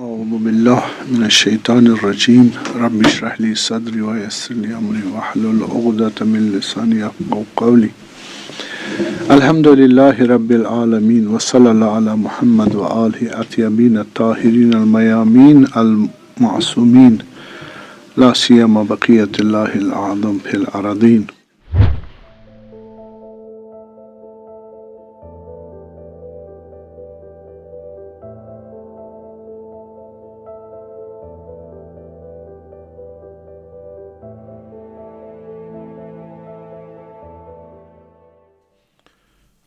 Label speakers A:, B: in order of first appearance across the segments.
A: أعوذ بالله من الشيطان الرجيم رب اشرح لي صدري ويسر لي أمري واحلل عقدة من لساني يفقهوا قولي الحمد لله رب العالمين وصلى الله على محمد وآله الطيبين الطاهرين الميامين المعصومين لا سيما بقية الله الأعظم في الأراضين.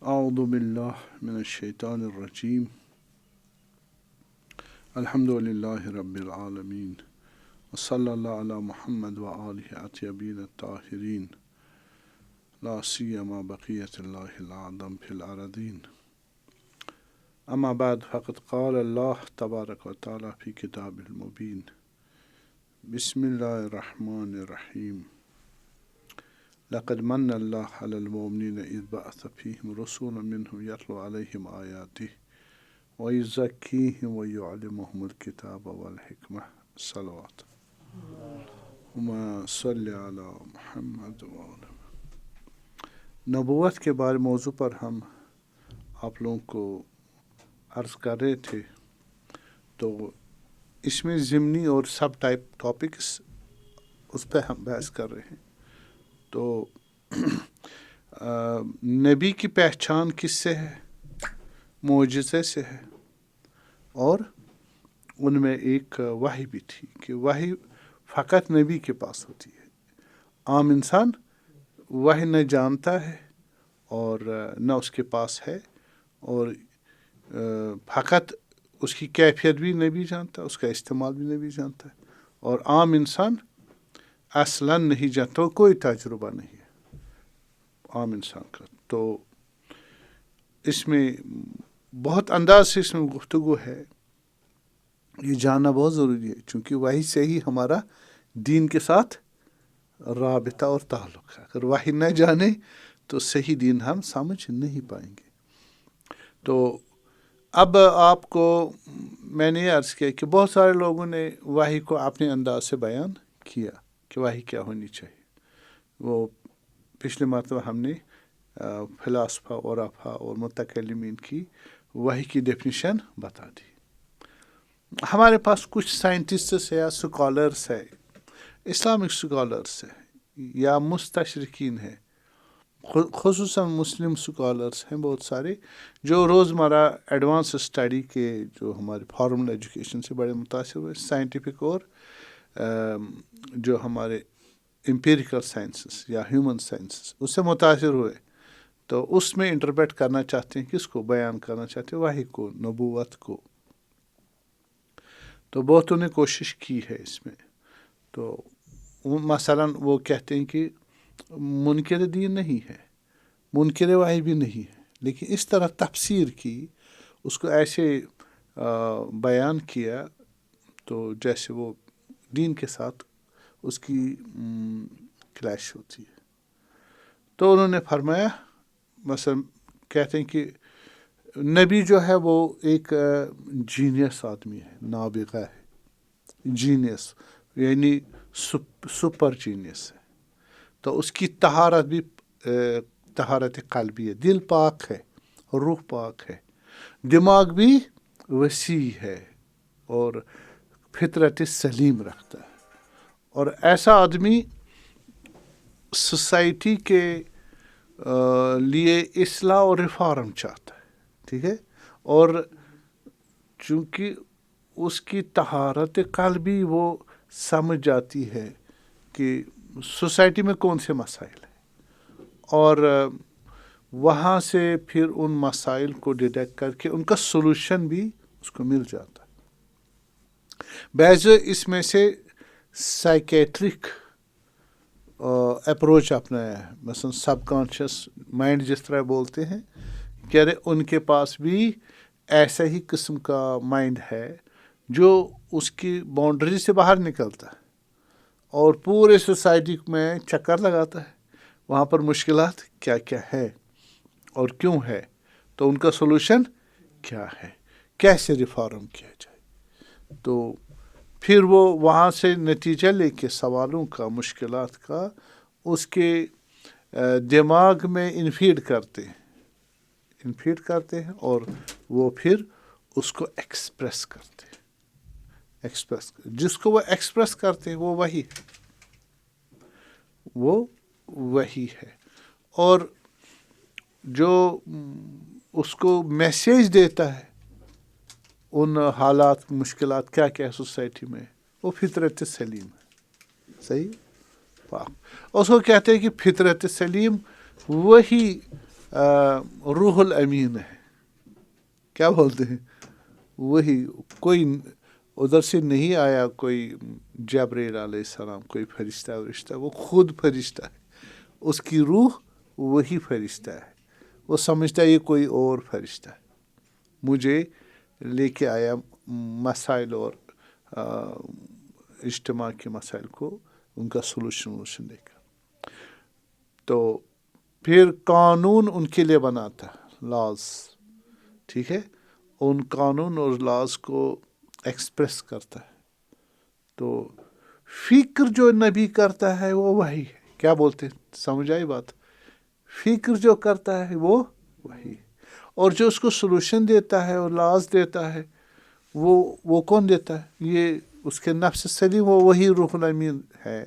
A: أعوذ بالله من الشيطان الرجيم الحمد لله رب العالمين وصلى الله على محمد وآله الطيبين الطاهرين لا سيما بقية الله الأعظم في الأراضين. أما بعد فقد قال الله تبارك وتعالى في كتابه المبين بسم الله الرحمن الرحيم لقد من الله على المؤمنين إذ بعث فيهم رسولا منهم يتلو عليهم آياته ويزكيهم ويعلمهم الكتاب والحكمة صلوات اللهم صل على محمد وآله. نبوت کے بارے موضوع پر ہم آپ لوگوں کو عرض کر رہے تھے، تو اس میں ضمنی اور سب ٹاپکس اس پہ ہم بحث کر رہے ہیں. تو نبی کی پہچان کس سے ہے؟ معجزے سے ہے، اور ان میں ایک وحی بھی تھی کہ وحی فقط نبی کے پاس ہوتی ہے. عام انسان وحی نہ جانتا ہے اور نہ اس کے پاس ہے، اور فقط اس کی کیفیت بھی نبی جانتا ہے، اس کا استعمال بھی نبی جانتا ہے. اور عام انسان اصلاً نہیں جانتا، کوئی تجربہ نہیں ہے عام انسان کا. تو اس میں بہت انداز سے اس میں گفتگو ہے، یہ جاننا بہت ضروری ہے، چونکہ وحی سے ہی ہمارا دین کے ساتھ رابطہ اور تعلق ہے. اگر وحی نہ جانے تو صحیح دین ہم سمجھ نہیں پائیں گے. تو اب آپ کو میں نے یہ عرض کیا کہ بہت سارے لوگوں نے وحی کو اپنے انداز سے بیان کیا کہ وحی کیا ہونی چاہیے. وہ پچھلے مرتبہ ہم نے فلاسفہ عرفا اور متکلمین کی وحی کی ڈیفینیشن بتا دی. ہمارے پاس کچھ سائنٹسٹس یا سکالرس ہے، اسلامک سکالرس ہے یا مستشرقین ہیں، خصوصاً مسلم سکالرس ہیں بہت سارے، جو روزمرہ ایڈوانس اسٹڈی کے جو ہمارے فارمل ایجوکیشن سے بڑے متاثر ہوئے، سائنٹیفک اور جو ہمارے امپیریکل سائنسز یا ہیومن سائنسز اس سے متاثر ہوئے. تو اس میں انٹرپریٹ کرنا چاہتے ہیں، کس کو بیان کرنا چاہتے ہیں؟ وحی کو، نبوت کو. تو بہتوں نے کوشش کی ہے اس میں. تو مثلاً وہ کہتے ہیں کہ منکر دین نہیں ہے، منکر وحی بھی نہیں ہے، لیکن اس طرح تفسیر کی، اس کو ایسے بیان کیا تو جیسے وہ دین کے ساتھ اس کی کلیش ہوتی ہے. تو انہوں نے فرمایا، مثلا کہتے ہیں کہ نبی جو ہے وہ ایک جینیس آدمی ہے، نابغہ ہے، جینیس یعنی سپر جینیس ہے. تو اس کی طہارت بھی طہارت قلبی ہے، دل پاک ہے، روح پاک ہے، دماغ بھی وسیع ہے اور فطرت سلیم رکھتا ہے. اور ایسا آدمی سوسائٹی کے لیے اصلاح اور ریفارم چاہتا ہے، ٹھیک ہے. اور چونکہ اس کی طہارت قلبی وہ سمجھ جاتی ہے کہ سوسائٹی میں کون سے مسائل ہیں، اور وہاں سے پھر ان مسائل کو ڈیٹیکٹ کر کے ان کا سولوشن بھی اس کو مل جاتا ہے. بعض اس میں سے سائیکیٹرک اپروچ اپنایا ہے، مثلا سب کانشیس مائنڈ جس طرح بولتے ہیں، کہ ارے ان کے پاس بھی ایسا ہی قسم کا مائنڈ ہے جو اس کی باؤنڈری سے باہر نکلتا ہے اور پورے سوسائٹی میں چکر لگاتا ہے، وہاں پر مشکلات کیا کیا ہے اور کیوں ہے، تو ان کا سولوشن کیا ہے، کیسے ریفارم کیا جائے. تو پھر وہ وہاں سے نتیجہ لے کے سوالوں کا، مشکلات کا، اس کے دماغ میں انفیڈ کرتے ہیں اور وہ پھر اس کو ایکسپریس کرتے ہیں. جس کو وہ ایکسپریس کرتے ہیں وہ وہی ہے. اور جو اس کو میسیج دیتا ہے ان حالات، مشکلات کیا کیا سوسائٹی میں، وہ فطرت سلیم ہے. صحیح پاک. اس کو کہتے ہیں کہ فطرت سلیم وہی روح الامین ہے. کیا بولتے ہیں؟ وہی، کوئی ادھر سے نہیں آیا، کوئی جبرائیل علیہ السلام، کوئی فرشتہ، وہ خود فرشتہ ہے. اس کی روح وہی فرشتہ ہے. وہ سمجھتا ہے یہ کوئی اور فرشتہ ہے، مجھے لے کے آیا مسائل اور اجتماع کے مسائل کو، ان کا سولوشن دے کر. تو پھر قانون ان کے لیے بناتا ہے، لاز. ٹھیک ہے، ان قانون اور لاز کو ایکسپریس کرتا ہے. تو فکر جو نبی کرتا ہے وہ وہی ہے. کیا بولتے ہیں؟ سمجھ آئی بات؟ فکر جو کرتا ہے وہ وہی، اور جو اس کو سولوشن دیتا ہے اور لاز دیتا ہے وہ کون دیتا ہے؟ یہ اس کے نفس سلیم، وہ وہی روح الامین ہے،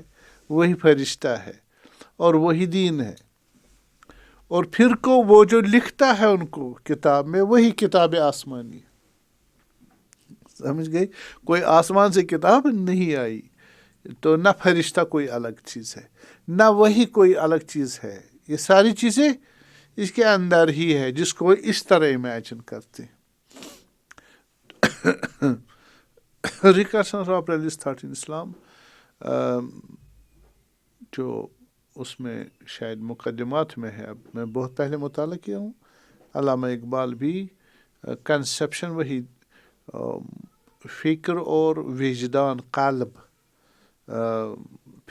A: وہی فرشتہ ہے اور وہی دین ہے. اور پھر کو وہ جو لکھتا ہے ان کو کتاب میں، وہی کتاب آسمانی. سمجھ گئی؟ کوئی آسمان سے کتاب نہیں آئی. تو نہ فرشتہ کوئی الگ چیز ہے، نہ وہی کوئی الگ چیز ہے. یہ ساری چیزیں اس کے اندر ہی ہے، جس کو اس طرح امیجن کرتے ہیں. Record of religious thought in Islam, جو اس میں شاید مقدمات میں ہے، اب میں بہت پہلے مطالعہ کیا ہوں. علامہ اقبال بھی کنسیپشن وہی فکر اور وجدان، قلب،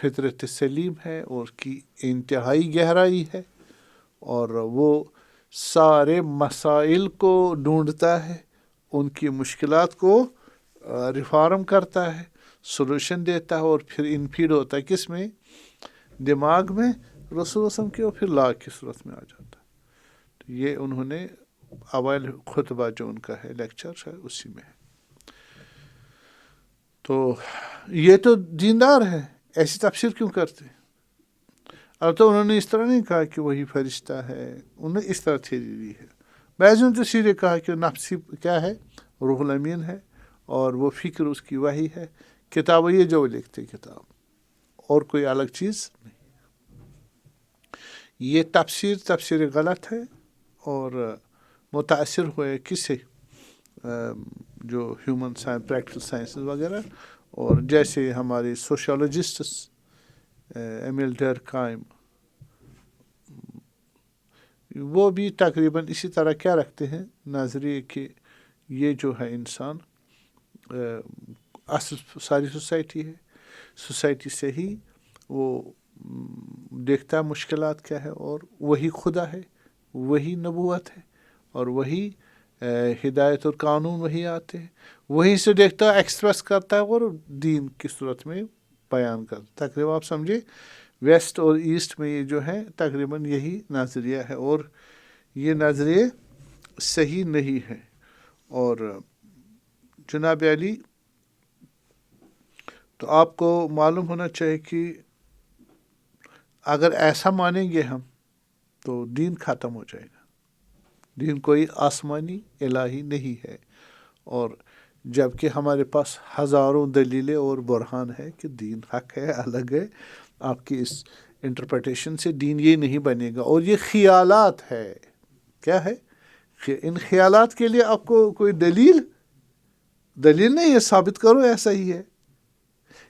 A: فطرت سلیم ہے اور اس کی انتہائی گہرائی ہے. اور وہ سارے مسائل کو ڈھونڈتا ہے، ان کی مشکلات کو ریفارم کرتا ہے، سولوشن دیتا ہے، اور پھر انفیڈ ہوتا ہے کس میں؟ دماغ میں، رسول وسلم کے، اور پھر لا کی صورت میں آ جاتا ہے. تو یہ انہوں نے اوائل خطبہ جو ان کا ہے، لیکچر ہے، اسی میں ہے. تو یہ تو دیندار ہے، ایسی تفسیر کیوں کرتے؟ اب تو انہوں نے اس طرح نہیں کہا کہ وہی فرشتہ ہے، انہوں نے اس طرح تھیری دی ہے. بعضوں نے تو سیدھے کہا کہ نفسی کیا ہے؟ روح الامین ہے، اور وہ فکر اس کی وہی ہے. کتاب یہ جو لکھتے کتاب، اور کوئی الگ چیز نہیں. یہ تفسیر غلط ہے، اور متاثر ہوئے کس سے؟ جو ہیومن سائنس، پریکٹیکل سائنسز وغیرہ، اور جیسے ہمارے سوشولوجسٹس ایمیل ڈرکہائم، وہ بھی تقریباً اسی طرح کیا رکھتے ہیں نظریے کہ یہ جو ہے انسان اصل ساری سوسائٹی ہے، سوسائٹی سے ہی وہ دیکھتا ہے مشکلات کیا ہے، اور وہی خدا ہے، وہی نبوت ہے، اور وہی ہدایت اور قانون وہی آتے ہیں، وہیں سے دیکھتا ہے، ایکسپریس کرتا ہے، اور دین کی صورت میں بیان کرتا ہے. تقریباً آپ سمجھے ویسٹ اور ایسٹ میں یہ جو ہے تقریباً یہی نظریہ ہے، اور یہ نظریے صحیح نہیں ہے. اور جناب علی، تو آپ کو معلوم ہونا چاہیے کہ اگر ایسا مانیں گے ہم تو دین ختم ہو جائے گا. دین کوئی آسمانی الہی نہیں ہے، اور جبکہ ہمارے پاس ہزاروں دلیلیں اور برہان ہے کہ دین حق ہے، الگ ہے. آپ کی اس انٹرپریٹیشن سے دین یہ نہیں بنے گا، اور یہ خیالات ہے. کیا ہے؟ ان خیالات کے لیے آپ کو کوئی دلیل نہیں ہے، ثابت کرو ایسا ہی ہے.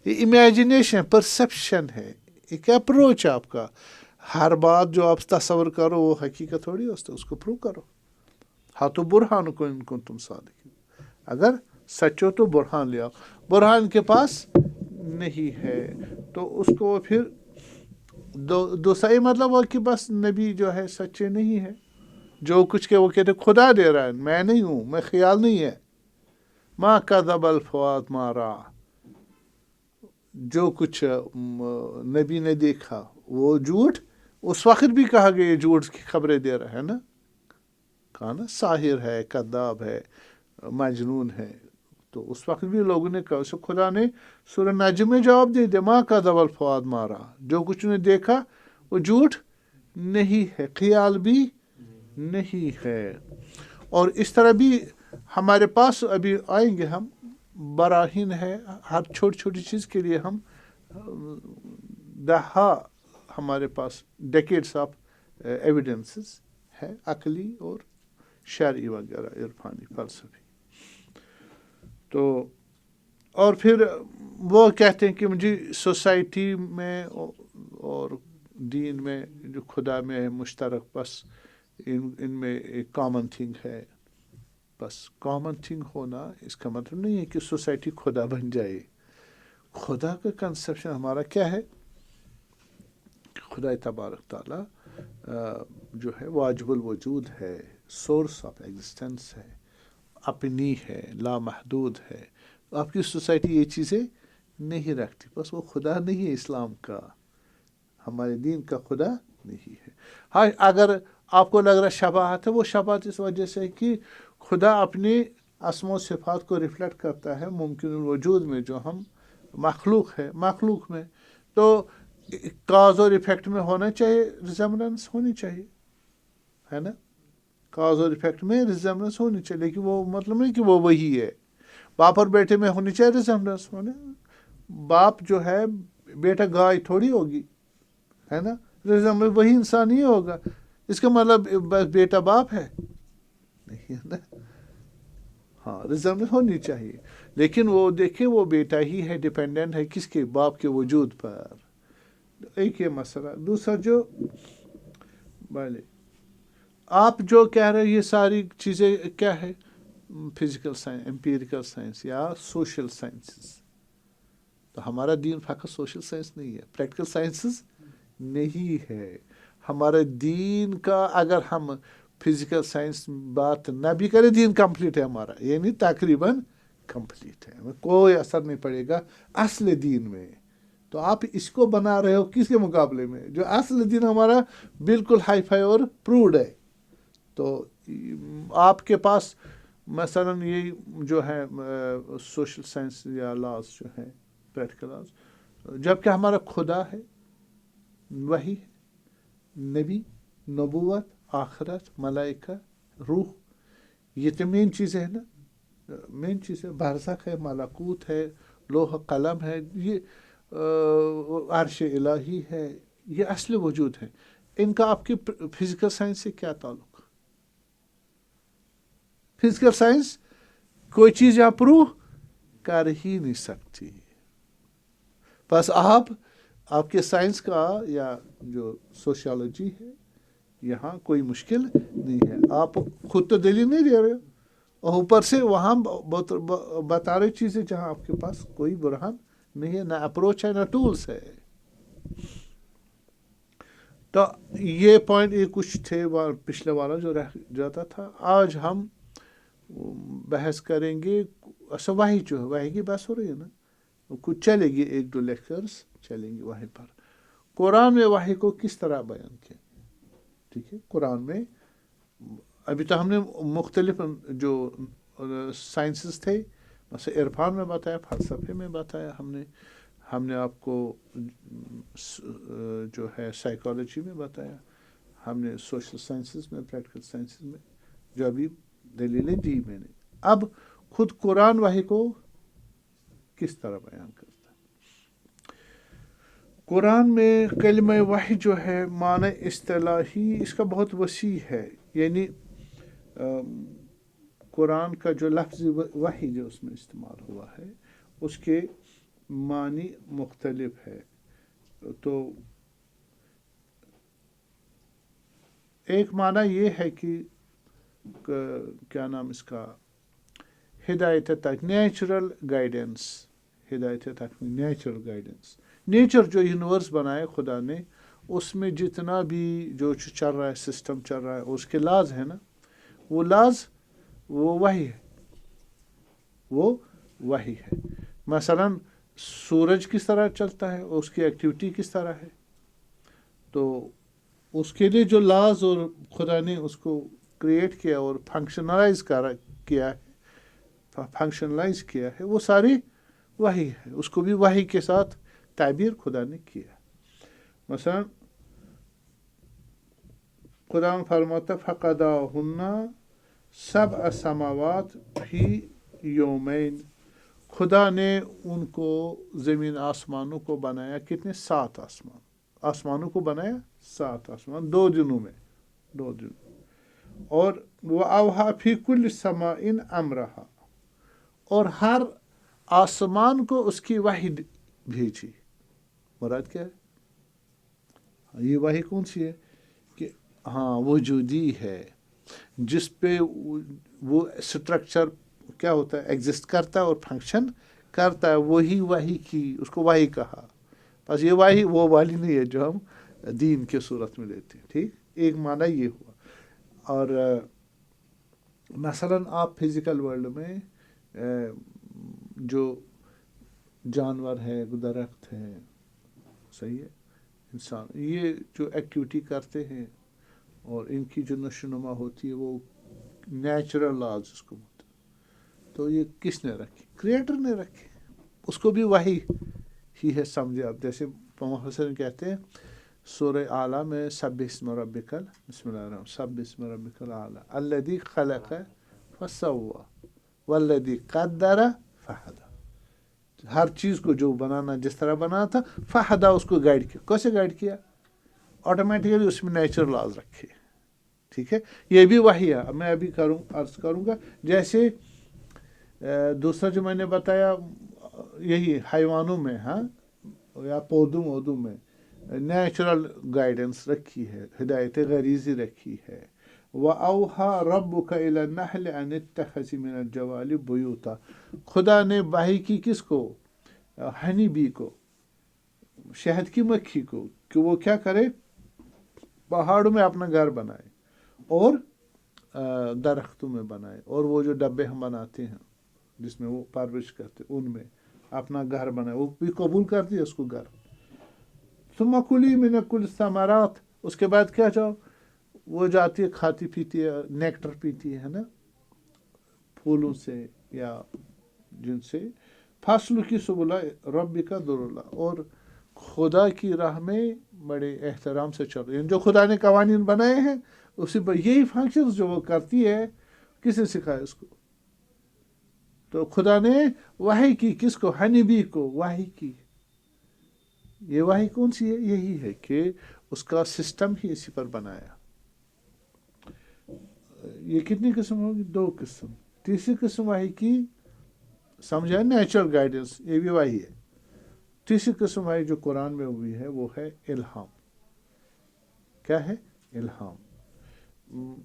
A: یہ امیجنیشن، پرسیپشن ہے، ایک اپروچ ہے آپ کا. ہر بات جو آپ تصور کرو وہ حقیقت تھوڑی ہوتا ہے، اس کو پروو کرو. ہاں تو برہان کو ان کو تم صادق، اگر سچ ہو تو برہان لے آؤ. برہان کے پاس نہیں ہے تو اس کو پھر دوسرا مطلب ہو کہ بس نبی جو ہے سچے نہیں ہے. جو کچھ کہ وہ کہتے خدا دے رہا ہے، میں نہیں ہوں، میں خیال نہیں ہے. ما کذب الفؤاد ما رأى، جو کچھ نبی نے دیکھا وہ جھوٹ، اس وقت بھی کہا گیا یہ جھوٹ کی خبریں دے رہا ہے نا، کہا نا ساحر ہے، کذاب ہے، مجنون ہے، تو اس وقت بھی لوگوں نے کہا، اسے خدا نے سورہ نجم میں جواب دے دیا، ما کذب الفؤاد ما رأى، جو کچھ نے دیکھا وہ جھوٹ نہیں ہے، خیال بھی نہیں ہے۔ اور اس طرح بھی ہمارے پاس ابھی آئیں گے ہم، براہین ہے، ہر چھوٹی چھوٹی چیز کے لیے ہم دہا ہمارے پاس ڈیکیڈس آف ایویڈنسز ہے، عقلی اور شرعی وغیرہ، عرفانی، فلسفی۔ تو اور پھر وہ کہتے ہیں کہ مجھے سوسائٹی میں اور دین میں جو خدا میں ہے مشترک، بس ان میں ایک کامن تھنگ ہے، بس کامن تھنگ ہونا اس کا مطلب نہیں ہے کہ سوسائٹی خدا بن جائے۔ خدا کا کنسیپشن ہمارا کیا ہے؟ خدا تبارک تعالیٰ جو ہے واجب الوجود ہے، سورس آف ایگزسٹنس ہے، اپنی ہے، لامحدود ہے۔ آپ کی سوسائٹی یہ چیزیں نہیں رکھتی، بس وہ خدا نہیں ہے اسلام کا، ہمارے دین کا خدا نہیں ہے۔ ہاں، اگر آپ کو لگ رہا شباہت ہے، وہ شباہت اس وجہ سے ہے کہ خدا اپنے اسما و صفات کو ریفلیکٹ کرتا ہے ممکن الوجود میں، جو ہم مخلوق ہے، مخلوق میں، تو کاز اور افیکٹ میں ہونا چاہیے، ریزمبلنس ہونی چاہیے، ہے نا، کاز اور افیکٹ میں ریزمبلنس ہونی چاہیے، لیکن وہ مطلب نہیں کہ وہ وہی ہے۔ باپ اور بیٹے میں ہونی چاہیے ریزمبلنس، ہونے، باپ جو ہے، بیٹا گائے تھوڑی ہوگی، ہے نا، ریزمبلنس وہی انسان ہی ہوگا، اس کا مطلب بس بیٹا باپ ہے نہیں، ہے نا۔ ہاں، ریزمبلنس ہونی چاہیے، لیکن وہ دیکھیں وہ بیٹا ہی ہے، ڈیپینڈنٹ ہے کس کے؟ باپ کے وجود پر۔ ایک یہ مسئلہ۔ دوسرا جو بھلے آپ جو کہہ رہے یہ ساری چیزیں کیا ہے؟ فزیکل سائنس، امپیریکل سائنس یا سوشل سائنسز۔ تو ہمارا دین فقط سوشل سائنس نہیں ہے، پریکٹیکل سائنسز نہیں ہے۔ ہمارے دین کا اگر ہم فزیکل سائنس بات نہ بھی کرے، دین کمپلیٹ ہے ہمارا، یعنی تقریباً کمپلیٹ ہے، کوئی اثر نہیں پڑے گا اصل دین میں۔ تو آپ اس کو بنا رہے ہو کس کے مقابلے میں؟ جو اصل دین ہمارا بالکل ہائی فائی اور پروڈ ہے۔ تو آپ کے پاس مثلاً یہ جو ہے سوشل سائنس یا لاز جو ہے، پریکٹیکل لاز، جبکہ ہمارا خدا ہے، وحی، نبی، نبوت، آخرت، ملائکہ، روح، یہ تو مین چیزیں ہیں نا، مین چیزیں، برزخ ہے، ملکوت ہے، لوح قلم ہے، یہ عرش الہی ہے، یہ اصل وجود ہے۔ ان کا آپ کی فزیکل سائنس سے کیا تعلق؟ فزیکل سائنس کوئی چیز یہاں پروو کر ہی نہیں سکتی، بس آپ کے سائنس کا یا جو سوشیالوجی ہے یہاں کوئی مشکل نہیں ہے، آپ خود تو دلیل نہیں دے رہے ہو، اور اوپر سے وہاں بتا رہے چیزیں جہاں آپ کے پاس کوئی برہان نہیں ہے، نہ اپروچ ہے، نہ ٹولس ہے۔ تو یہ پوائنٹ یہ کچھ تھے پچھلے والا جو رہ جاتا تھا۔ آج ہم بحث کریں گے، اچھا وحی جو ہے، وحی کی بحث ہو رہی ہے نا، کچھ چلے گی، ایک دو لیکچرز چلیں گے وحی پر۔ قرآن میں وحی کو کس طرح بیان کیا؟ ٹھیک ہے، قرآن میں ابھی تو ہم نے مختلف جو سائنسز تھے، مثلا عرفان میں بتایا، فلسفے میں بتایا، ہم نے آپ کو جو ہے سائیکالوجی میں بتایا، ہم نے سوشل سائنسز میں، پریکٹیکل سائنسز میں جو ابھی دلیلیں دی میں نے۔ اب خود قرآن وحی کو کس طرح بیان کرتا ہے؟ قرآن میں کلمہ وحی جو ہے معنی اصطلاحی اس کا بہت وسیع ہے، یعنی قرآن کا جو لفظ وحی جو اس میں استعمال ہوا ہے اس کے معنی مختلف ہے۔ تو ایک معنی یہ ہے کہ کیا نام اس کا، ہدایت تک، نیچرل گائیڈنس، ہدایت تک نیچرل گائیڈنس۔ نیچر جو یونیورس بنائے خدا نے، اس میں جتنا بھی جو چل رہا ہے، سسٹم چل رہا ہے، اس کے لاز ہے نا، وہ لاز وہ وحی ہے، وہ وحی ہے. مثلاً سورج کس طرح چلتا ہے، اس کی ایکٹیویٹی کس طرح ہے، تو اس کے لیے جو لاز اور خدا نے اس کو کریٹ کیا اور فنکشنلائز کیا ہے وہ ساری وحی ہے. اس کو بھی وحی کے ساتھ تعبیر خدا نے کیا. مثلا خدا فرماتا فقضاہن سبع سماوات فی یومین، خدا نے ان کو زمین آسمانوں کو بنایا کتنے؟ 7 آسمانوں کو بنایا 7 آسمان 2 دنوں میں. اور وَأَوْحَىٰ فِي كُلِّ سَمَاءٍ أَمْرَهَا، اور ہر آسمان کو اس کی وحی بھیجی. مراد کیا ہے؟ یہ وحی کون سی ہے؟ کہ وجودی ہے، جس پہ وہ اسٹرکچر کیا ہوتا ہے، ایگزسٹ کرتا ہے اور فنکشن کرتا ہے، وہی وحی کی، اس کو وحی کہا. بس یہ وحی وہ والی نہیں ہے جو ہم دین کے صورت میں لیتے ہیں. ٹھیک، ایک معنی یہ ہوا. اور مثلاً آپ فزیکل ورلڈ میں جو جانور ہے، درخت ہیں، صحیح ہے، انسان، یہ جو ایکٹیویٹی کرتے ہیں اور ان کی جو نشو نما ہوتی ہے وہ نیچرل لاز اس کو ہوتا ہے. تو یہ کس نے رکھی؟ کریٹر نے رکھی. اس کو بھی وحی ہی ہے، سمجھے آپ. جیسے محمد حسین کہتے ہیں سورہ اعلیٰ میں سبح اسم ربک بسم اللہ الرحمن سبح اسم ربک الاعلیٰ الذی خلق فسوی والذی قدر فہدی. ہر چیز کو جو بنانا جس طرح بنا تھا، فہدا اس کو گائیڈ کیا. کیسے گائیڈ کیا؟ آٹومیٹیکلی اس میں نیچرل لاز رکھے. ٹھیک ہے، یہ بھی وحی ہے. میں ابھی عرض کروں گا. جیسے دوسرا جو میں نے بتایا یہی حیوانوں میں یا پودوں میں نیچرل گائیڈنس رکھی ہے، ہدایت غریزی رکھی ہے. وَأَوْحَىٰ رَبُّكَ إِلَى النَّحْلِ أَنِ اتَّخِذِي مِنَ الْجِبَالِ بُيُوتًا، خدا نے وحی کی کس کو؟ ہنی بی کو، شہد کی مکھی کو، کہ وہ کیا کرے؟ پہاڑوں میں اپنا گھر بنائے اور درختوں میں بنائے، اور وہ جو ڈبے ہم بناتے ہیں جس میں وہ پرورش کرتے ان میں اپنا گھر بنائے، وہ بھی قبول کرتی ہے اس کو گھر. ثم کلی من کل الثمرات، اس کے بعد کیا چاہو؟ وہ جاتی ہے کھاتی پیتی ہے، نیکٹر پیتی ہے نا پھولوں سے یا جن سے. فصل کی سبلا ربک ذللا، اور خدا کی راہ میں بڑے احترام سے چل رہی ہیں. جو خدا نے قوانین بنائے ہیں اسی پر یہی فنکشنز جو وہ کرتی ہے، کس نے سکھایا اس کو؟ تو خدا نے وحی کی کس کو؟ ہنی بی کو وحی کی. یہ وحی کون سی ہے؟ یہی ہے کہ اس کا سسٹم ہی اسی پر بنایا. یہ کتنی قسم ہوگی؟ 2 قسم. تیسری قسم وحی کی سمجھا نیچرل گائیڈنس، یہ بھی وحی ہے. تیسری قسم وحی جو قرآن میں ہوئی ہے وہ ہے الہام. کیا ہے؟ الہام.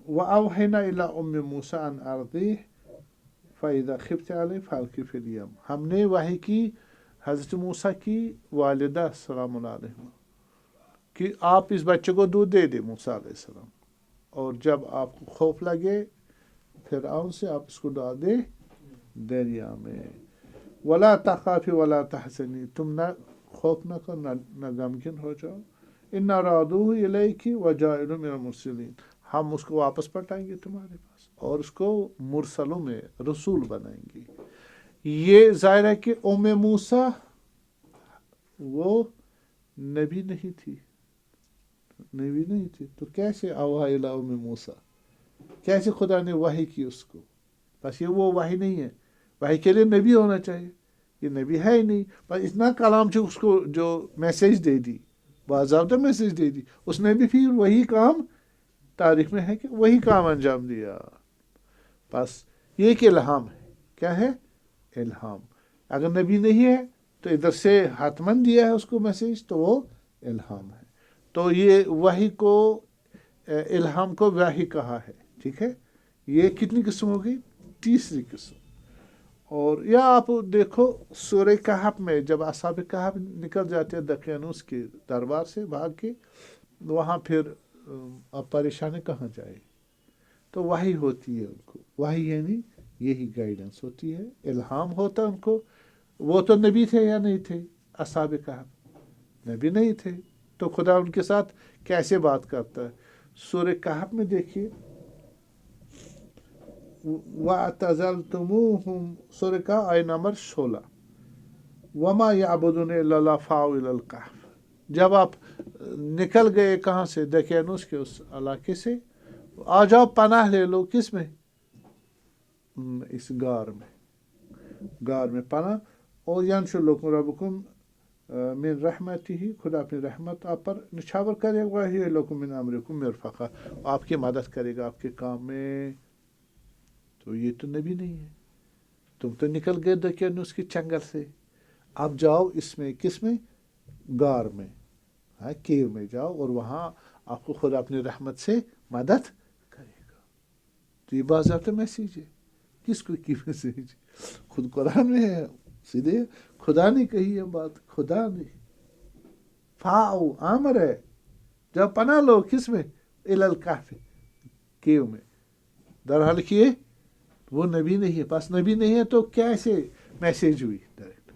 A: وَأَوْحَيْنَا إِلَىٰ أُمِّ مُوسَىٰ أَنْ أَرْضِعْهُ فَإِذَا خِفْتِ عَلَيْهِ فَأَلْقِيهِ فِي الْيَمِّ. ہم نے وحی کی حضرت موسیٰ کی والدہ السلام علیہ کہ آپ اس بچے کو دودھ دے دیں، موسیٰ علیہ السلام، اور جب آپ کو خوف لگے فرعون سے، آپ اس کو ڈال دیں دریا میں. وَلَا تَخَافِي وَلَا تَحْزَنِي، تم نہ خوف نہ کرو نہ غمگین ہو جاؤ. إِنَّا رَادُوهُ إِلَيْكِ وَجَاعِلُوهُ مِنَ الْمُرْسَلِينَ، ہم اس کو واپس پلٹائیں گے تمہارے پاس اور اس کو مرسلوں میں رسول بنائیں گے. یہ ظاہر ہے کہ موسیٰ وہ نبی نہیں تھی، تو کیسے اوحی الی موسیٰ، کیسے خدا نے وحی کی اس کو؟ بس یہ وہ وحی نہیں ہے. وحی کے لیے نبی ہونا چاہیے، یہ نبی ہے ہی نہیں. بس اتنا کلام جو اس کو جو میسیج دے دی، باضابطہ میسیج دے دی، اس نے بھی پھر وہی کام تاریخ میں ہے کہ وہی کام انجام دیا. بس یہ ایک الہام ہے. کیا ہے؟ الہام. اگر نبی نہیں ہے تو ادھر سے حتماً دیا ہے اس کو میسیج، تو وہ الہام ہے. تو یہ وحی کو الہام کو وحی کہا ہے. ٹھیک ہے، یہ کتنی قسم ہوگی؟ تیسری قسم. اور یا آپ دیکھو سورہ کہف میں جب اصحاب کہف نکل جاتے ہیں دقیانوس کے دربار سے بھاگ کے، وہاں پھر اب پریشانی کہاں جائے؟ تو وحی ہوتی ہے ان کو. وحی یعنی یہی گائیڈنس ہوتی ہے، الہام ہوتا ان کو. وہ تو نبی تھے یا نہیں تھے؟ اصحاب کہف نبی نہیں تھے، تو خدا ان کے ساتھ کیسے بات کرتا ہے؟ سورہ کہف میں دیکھیے، وَاعْتَزَلْتُمُوهُمْ، سورہ کہف آیہ نمبر 16، وَمَا يَعْبُدُونَ إِلَّا اللَّهَ فَاوْا إِلَى الْكَهْفِ. جب آپ نکل گئے کہاں سے؟ دقیانوس کے اس علاقے سے، آ جاؤ پناہ لے لو کس میں؟ اس غار میں پناہ. اور ینشر لکم ربکم من رحمتہ، خدا اپنی رحمت آپ پر نچھاور کرے گا، وَيَهْيِئْ لَكُم مِّنْ أَمْرِكُم مِّرْفَقًا، آپ کی مدد کرے گا آپ کے کام میں. تو یہ تو نبی نہیں ہے. تم تو نکل گئے دقیانوس کی چنگل سے، اب جاؤ اس میں، کس میں؟ غار میں، ہاں کیو میں جاؤ، اور وہاں آپ کو خدا اپنی رحمت سے مدد کرے گا. تو یہ باضابطہ میسیج ہے. کس کو کی میسیج؟ خود قرآن میں ہے، سیدھے خدا نے کہی ہے بات، خدا نے. فاؤ امر ہے، جب پناہ لو کس میں؟ الی الکہف، کیو میں. درحال کیے وہ نبی نہیں ہے، بس نبی نہیں ہے تو کیسے میسیج ہوئی ڈائریکٹ؟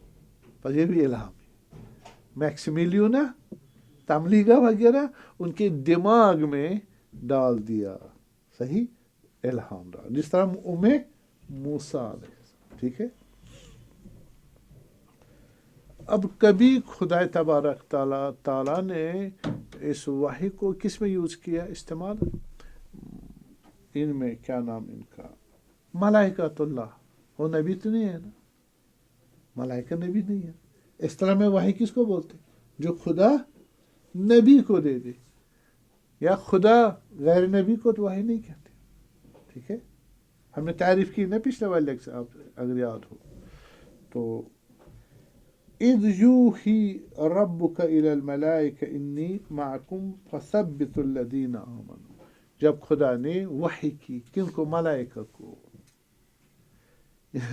A: بس یہ بھی الہام ہے. میکسیمیلیونا تملیغا وغیرہ ان کے دماغ میں ڈال دیا، صحیح الہام ڈال، جس طرح موسیٰ علیہ السلام. ٹھیک ہے. اب کبھی خدا تبارک تعالیٰ نے اس وحی کو کس میں یوز کیا، استعمال؟ ان میں کیا نام ان کا، ملائکۃ اللہ. وہ نبی تو نہیں ہے نا، ملائکہ نبی نہیں ہے. اس طرح میں وحی کس کو بولتے؟ جو خدا نبی کو دے دے، یا خدا غیر نبی کو تو وحی نہیں کہتے. ٹھیک ہے. ہم نے تعریف کی نا پچھلے والے لیکچر، آپ اگر یاد ہو تو، اِذْ يُوحِي رَبُّكَ إِلَى الْمَلَائِكَةِ إِنِّي مَعَكُمْ فَثَبِّتُوا الَّذِينَ آمَنُوا. جب خدا نے وحی کی کن کو؟ ملائکہ کو.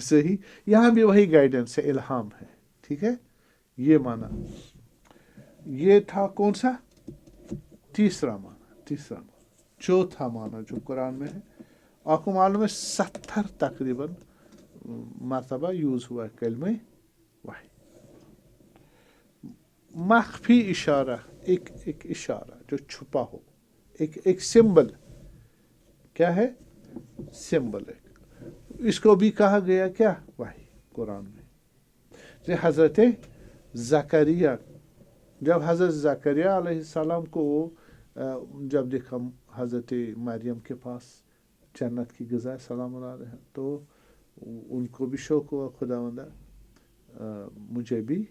A: صحیح. یہاں بھی وہی گائیڈنس ہے، الہام ہے. ٹھیک ہے. یہ معنی، یہ تھا کون سا؟ تیسرا معنی. چوتھا معنی جو قرآن میں ہے، آپ کو معلوم ہے 70 تقریباً مرتبہ یوز ہوا ہے کلمہ وحی. مخفی اشارہ، ایک اشارہ جو چھپا ہو، ایک سمبل. کیا ہے؟ سمبل ہے. اس کو بھی کہا گیا کیا؟ وحی قرآن میں. جیسے حضرت زکریہ، جب حضرت زکریہ علیہ السلام کو جب دیکھا حضرت مریم کے پاس جنت کی غذا سلام علیہ، تو ان کو بھی شوق ہوا، خداوندہ مجھے بھی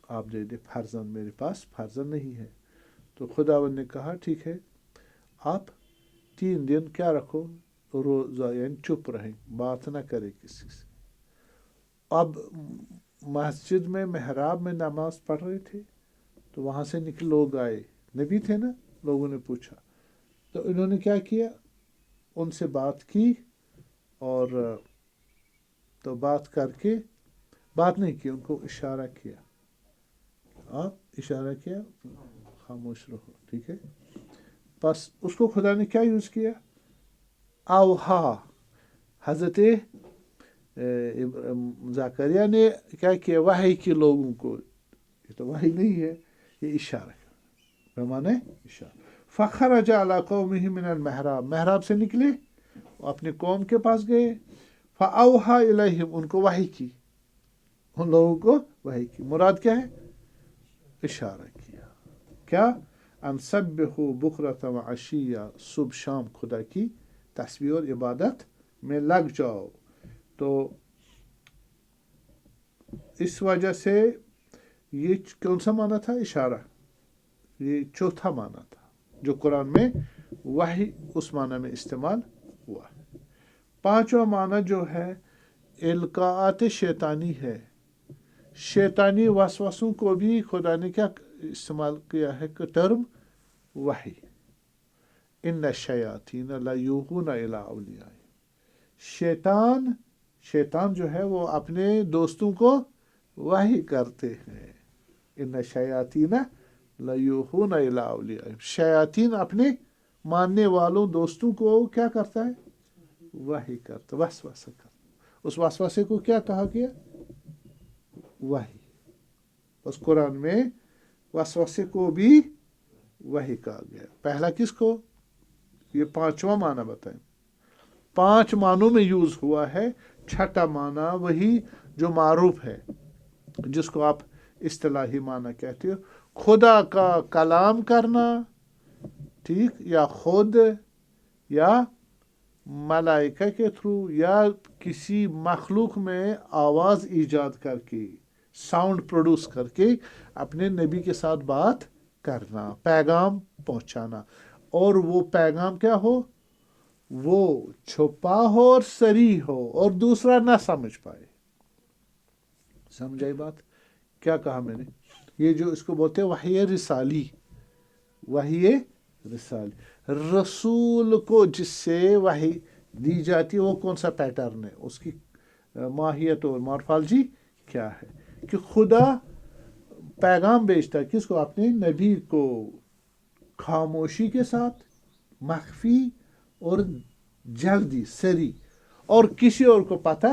A: آپ دے دے فرزند، میرے پاس فرزند نہیں ہے. تو خداوند نے کہا ٹھیک ہے، آپ 3 دن کیا رکھو، روزہ، یعنی چپ رہیں، بات نہ کرے کسی سے. اب مسجد میں محراب میں نماز پڑھ رہے تھے، تو وہاں سے نکل لوگ آئے، نبی تھے نا. لوگوں نے پوچھا، تو انہوں نے کیا کیا؟ ان سے بات کی، اور تو بات کر کے، بات نہیں کی، ان کو اشارہ کیا، آپ اشارہ کیا خاموش رہو. ٹھیک ہے. بس اس کو خدا نے کیا یوز کیا؟ اوہا. حضرت زکریا نے کیا کیا؟ وحی کی لوگوں کو. یہ تو وحی نہیں ہے، یہ اشارہ ہے، بمعنی اشارہ. فخرج علی قومہ من المحراب، محراب سے نکلے، اپنے قوم کے پاس گئے. فاوحا الیہم، ان کو وحی کی، ان لوگوں کو وحی کی. مراد کیا ہے؟ اشارہ کیا. کیا؟ ان سبحوا بکرۃ وعشیہ، صبح شام خدا کی تسبیح اور عبادت میں لگ جاؤ. تو اس وجہ سے یہ کون سا معنی تھا؟ اشارہ. یہ چوتھا معنی تھا جو قرآن میں وحی اس معنی میں استعمال ہوا. 5واں معنی جو ہے القاءات شیطانی ہے. شیطانی وسوسوں کو بھی خدا نے کیا استعمال کیا ہے ٹرم؟ وحی. ان الشیاطین لیوحون الی اولیاء. شیطان جو ہے وہ اپنے دوستوں کو وحی کرتے ہیں. ان الشیاطین لیوحون الی اولیاء. شیاطین اپنے ماننے والوں دوستوں کو کیا کرتا ہے؟ وحی کرتا وسوسہ کرتا. اس وسوسے کو کیا کہا گیا؟ وحی. اس قرآن میں وسوسے کو بھی وحی کہا گیا. پہلا کس کو؟ یہ 5واں معنی بتائیں. 5 معنوں میں یوز ہوا ہے. چھٹا معنی وہی جو معروف ہے، جس کو آپ اصطلاحی معنی کہتے ہو، خدا کا کلام کرنا، ٹھیک، یا خود یا ملائکہ کے تھرو یا کسی مخلوق میں آواز ایجاد کر کے، ساؤنڈ پروڈیوس کر کے اپنے نبی کے ساتھ بات کرنا، پیغام پہنچانا. اور وہ پیغام کیا ہو؟ وہ چھپا ہو اور سری ہو اور دوسرا نہ سمجھ پائے. سمجھائی بات؟ کیا کہا میں نے؟ یہ جو اس کو بولتے ہیں وحی رسالی. وحی رسالی، رسول کو جس سے وحی دی جاتی ہے وہ کون سا پیٹرن ہے، اس کی ماہیت اور مارفالوجی کیا ہے؟ کہ خدا پیغام بیچتا ہے کس کو؟ اپنے نبی کو، خاموشی کے ساتھ، مخفی اور جلدی، سری، اور کسی اور کو پتہ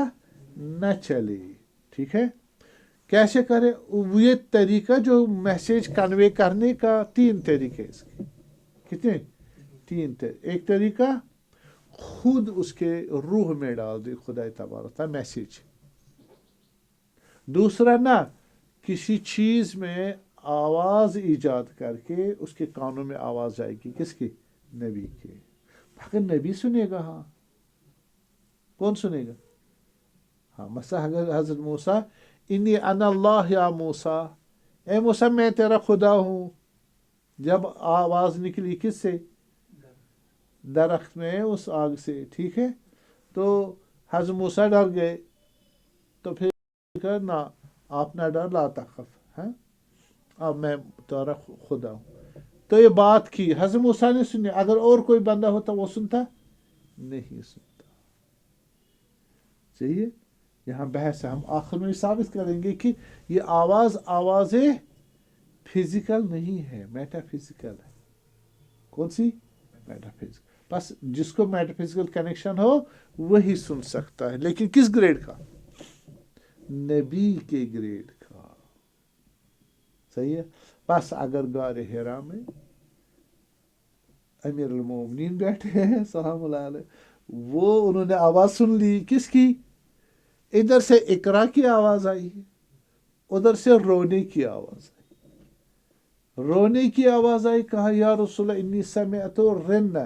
A: نہ چلے. ٹھیک ہے؟ کیسے کرے؟ یہ طریقہ جو میسیج کنوے کرنے کا 3 طریقے اس کے. کتنے؟ 3 طریقے. ایک طریقہ خود اس کے روح میں ڈال دے خدا تبارک تعالیٰ میسیج. دوسرا نہ کسی چیز میں آواز ایجاد کر کے اس کے کانوں میں آواز جائے گی. کس کی؟ نبی کے. اگر نبی سنے گا، ہاں، کون سنے گا؟ ہاں، مثلا اگر حضرت موسیٰ، انی انا اللہ یا موسیٰ، اے موسیٰ میں تیرا خدا ہوں، جب آواز نکلی کس سے؟ درخت میں اس آگ سے. ٹھیک ہے؟ تو حضرت موسیٰ ڈر گئے. تو پھر کہا نہ، آپ نہ ڈر، لا تخف، ہاں، اب میں تیرا خدا ہوں. تو یہ بات کی حضرت موسیٰ نے سنی. اگر اور کوئی بندہ ہوتا وہ سنتا؟ نہیں سنتا. صحیح ہے؟ یہاں بحث ہے. ہم آخر میں ثابت کریں گے کہ یہ آواز فزیکل نہیں ہے، میٹا فزیکل ہے. کون سی؟ Meta physical. بس جس کو میٹا فزیکل کنیکشن ہو وہی سن سکتا ہے. لیکن کس گریڈ کا؟ نبی کے گریڈ کا. صحیح ہے؟ بس اگر غار حرا میں امیر المومنین بیٹھے ہیں سلام اللہ علیہ، وہ انہوں نے آواز سن لی. کس کی؟ ادھر سے اقرا کی آواز آئی، ادھر سے رونے کی آواز آئی. رونے کی آواز آئی. کہا یا رسول اللہ انی سمعت رنہ،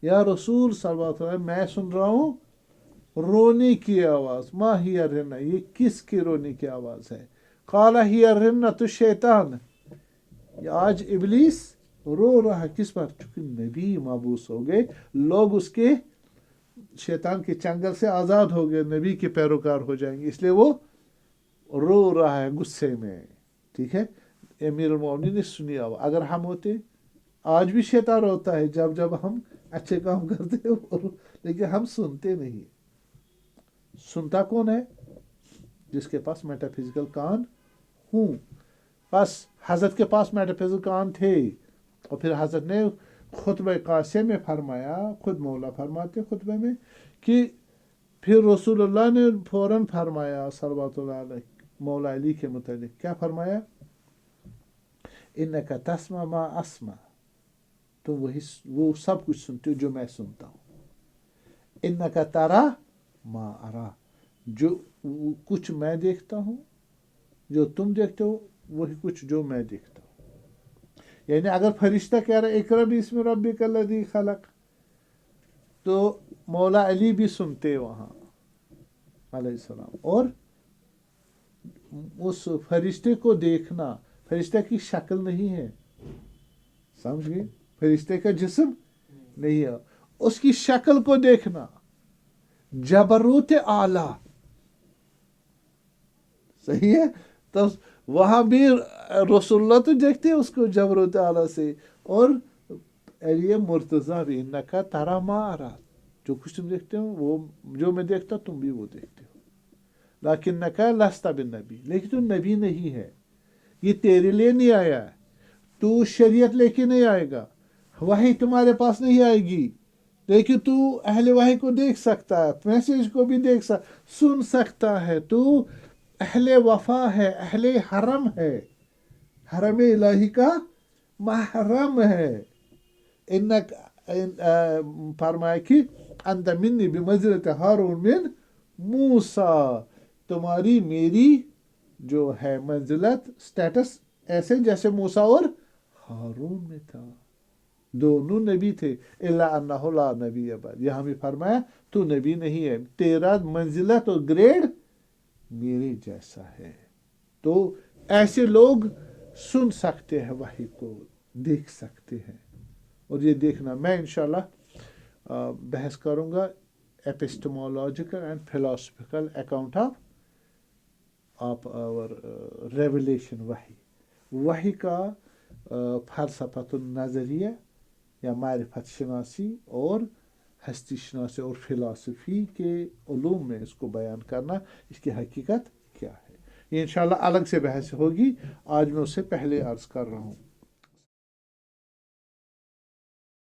A: یا رسول صلی اللہ علیہ وسلم میں سن رہا ہوں رونے کی آواز. ما ہی رنہ، یہ کس کی رونے کی آواز ہے؟ قال ہی رنۃ الشیطان، آج ابلیس رو رہا ہے. کس پر؟ چونکہ نبی مبعوث ہو گئے، لوگ اس کے شیطان کے چنگل سے آزاد ہو گئے، نبی کے پیروکار ہو جائیں گے، اس لیے وہ رو رہا ہے غصے میں. ٹھیک ہے؟ امیر المومنین نے سنی آواز. اگر ہم ہوتے، آج بھی شیطان ہوتا ہے جب ہم اچھے کام کرتے ہیں، لیکن ہم سنتے نہیں. سنتا کون ہے؟ جس کے پاس میٹا فزیکل کان ہوں. بس حضرت کے پاس میٹا فزیکل کان تھے، اور پھر حضرت نے خطبہ قاسم میں فرمایا، خود مولا فرماتے خطبہ میں، کہ پھر رسول اللہ نے فوراً فرمایا صلوات اللہ علیہ مولا علی کے متعلق. کیا فرمایا؟ انک تسمع ما اسمع، تم وہ سب کچھ سنتے ہو جو میں سنتا ہوں. انک ترا ما ارا، جو کچھ میں دیکھتا ہوں، جو تم دیکھتے ہو وہی کچھ جو میں دیکھتا ہوں. یعنی اگر فرشتہ کہہ رہا ہے اقرا باسم ربک الذی خلق، تو مولا علی بھی سنتے وہاں علیہ السلام. اور اس فرشتے کو دیکھنا، فرشتہ کی شکل نہیں ہے، سمجھ گئے؟ فرشتے کا جسم نہیں ہے، اس کی شکل کو دیکھنا، جبروت اعلیٰ. صحیح ہے؟ تو وہاں بھی رسول اللہ تو دیکھتے ہیں اس کو جبروت اعلیٰ سے، اور علی مرتضیٰ بھی. انکا ترا ما ارا، جو کچھ تم دیکھتے ہو وہ جو میں دیکھتا تم بھی وہ دیکھتے ہو. لیکنکا لست بالنبی، لیکن تو نبی نہیں ہے. یہ تیرے لیے نہیں آیا ہے، تو شریعت لے کے نہیں آئے گا، وحی تمہارے پاس نہیں آئے گی. لیکن تو اہل وحی کو دیکھ سکتا ہے، میسیج کو بھی سن سکتا ہے، تو اہل وفا ہے، اہل حرم ہے، حرم الہی کا محرم ہے. انک فرمایا کہ انت منی بمنزلت ہارون من موسیٰ، تمہاری میری جو ہے منزلت، سٹیٹس ایسے جیسے موسیٰ اور ہارون میں تھا. دونوں نبی تھے. الا انہ لا نبی بعد، یہاں بھی فرمایا تو نبی نہیں ہے، تیرا منزلت اور گریڈ میرے جیسا ہے. تو ایسے لوگ سن سکتے ہیں وحی کو، دیکھ سکتے ہیں. اور یہ دیکھنا میں انشاءاللہ بحث کروں گا ایپسٹمولوجیکل اینڈ فلاسفیکل اکاؤنٹ آف اور ریولیشن وحی کا فلسفۃ النظریہ یا معرفت شناسی اور ہستی شناسی اور فلاسفی کے علوم میں اس کو بیان کرنا، اس کی حقیقت کیا ہے. یہ انشاءاللہ الگ سے بحث ہوگی، آج میں اس سے پہلے عرض کر رہا ہوں.